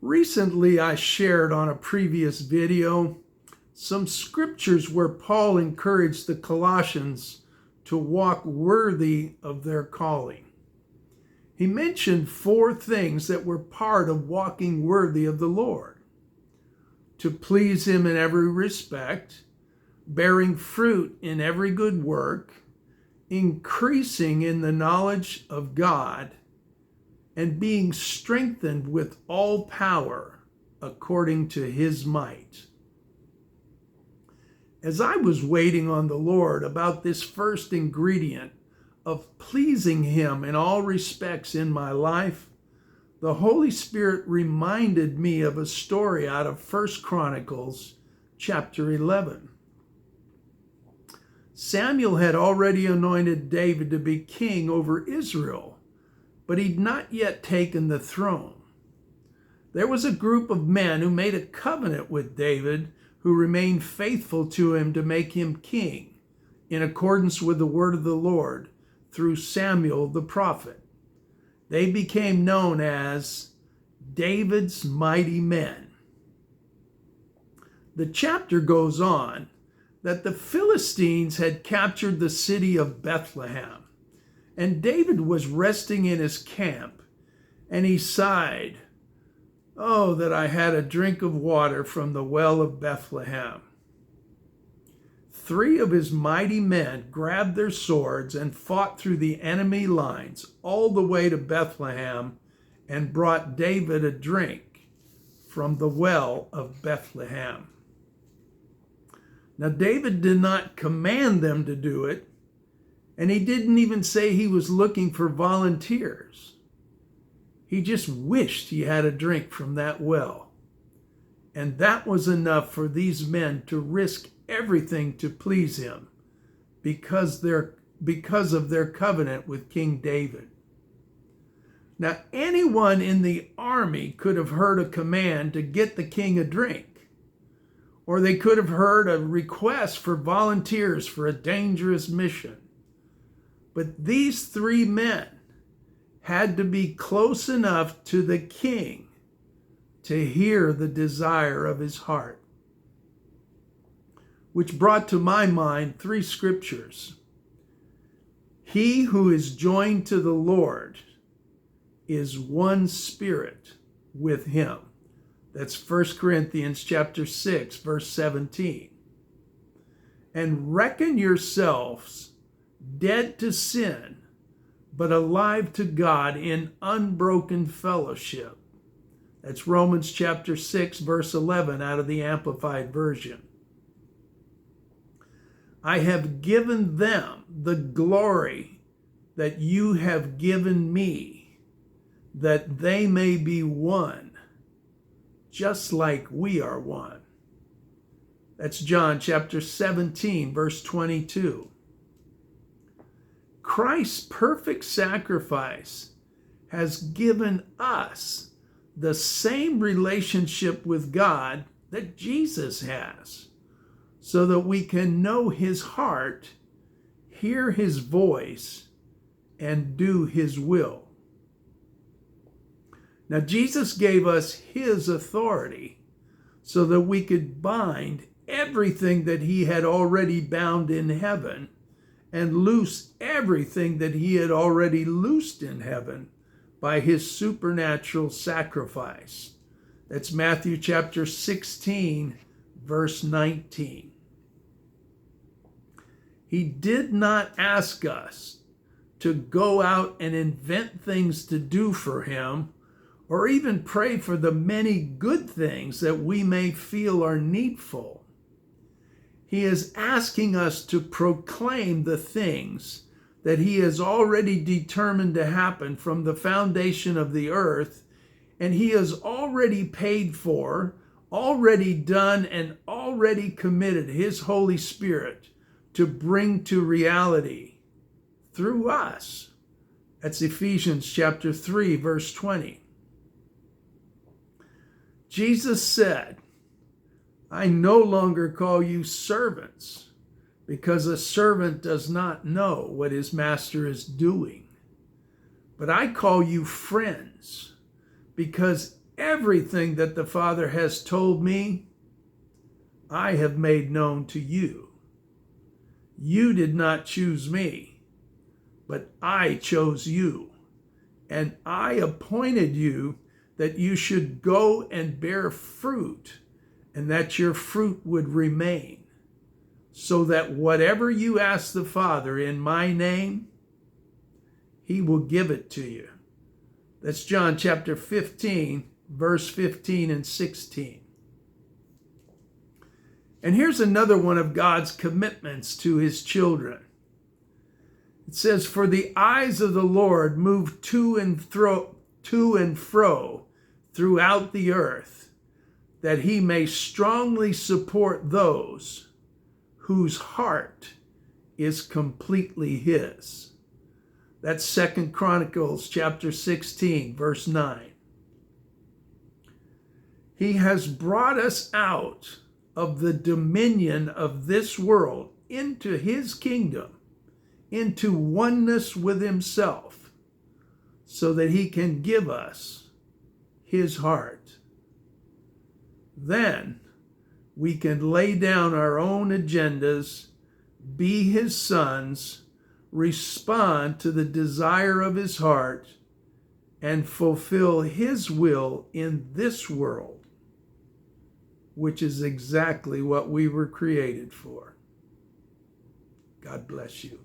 Recently, I shared on a previous video some scriptures where Paul encouraged the Colossians to walk worthy of their calling. He mentioned 4 things that were part of walking worthy of the Lord: to please Him in every respect, bearing fruit in every good work, increasing in the knowledge of God, and being strengthened with all power according to His might. As I was waiting on the Lord about this first ingredient of pleasing Him in all respects in my life, the Holy Spirit reminded me of a story out of 1 Chronicles chapter 11. Samuel had already anointed David to be king over Israel, but he'd not yet taken the throne. There was a group of men who made a covenant with David, who remained faithful to him to make him king, in accordance with the word of the Lord through Samuel the prophet. They became known as David's mighty men. The chapter goes on that the Philistines had captured the city of Bethlehem, and David was resting in his camp, and he sighed, "Oh, that I had a drink of water from the well of Bethlehem." 3 of his mighty men grabbed their swords and fought through the enemy lines all the way to Bethlehem and brought David a drink from the well of Bethlehem. Now, David did not command them to do it, and he didn't even say he was looking for volunteers. He just wished he had a drink from that well. And that was enough for these men to risk everything to please him because of their covenant with King David. Now, anyone in the army could have heard a command to get the king a drink, or they could have heard a request for volunteers for a dangerous mission. But these 3 men had to be close enough to the king to hear the desire of his heart. Which brought to my mind 3 scriptures. He who is joined to the Lord is one spirit with him. That's 1 Corinthians chapter 6, verse 17. And reckon yourselves dead to sin, but alive to God in unbroken fellowship. That's Romans chapter 6, verse 11 out of the Amplified Version. I have given them the glory that you have given me, that they may be one, just like we are one. That's John chapter 17, verse 22. Christ's perfect sacrifice has given us the same relationship with God that Jesus has, so that we can know His heart, hear His voice, and do His will. Now, Jesus gave us His authority so that we could bind everything that He had already bound in heaven and loose everything that He had already loosed in heaven by His supernatural sacrifice. That's Matthew chapter 16, verse 19. He did not ask us to go out and invent things to do for Him, or even pray for the many good things that we may feel are needful. He is asking us to proclaim the things that He has already determined to happen from the foundation of the earth, and He has already paid for, already done, and already committed His Holy Spirit to bring to reality through us. That's Ephesians chapter 3, verse 20. Jesus said, I no longer call you servants, because a servant does not know what his master is doing. But I call you friends, because everything that the Father has told me, I have made known to you. You did not choose me, but I chose you, and I appointed you that you should go and bear fruit, and that your fruit would remain, so that whatever you ask the Father in my name, he will give it to you. That's John chapter 15, verse 15 and 16. And here's another one of God's commitments to his children. It says, for the eyes of the Lord move to and fro throughout the earth, that he may strongly support those whose heart is completely his. That's 2 Chronicles chapter 16, verse 9. He has brought us out of the dominion of this world into his kingdom, into oneness with himself, so that he can give us his heart. Then we can lay down our own agendas, be his sons, respond to the desire of his heart, and fulfill his will in this world, which is exactly what we were created for. God bless you.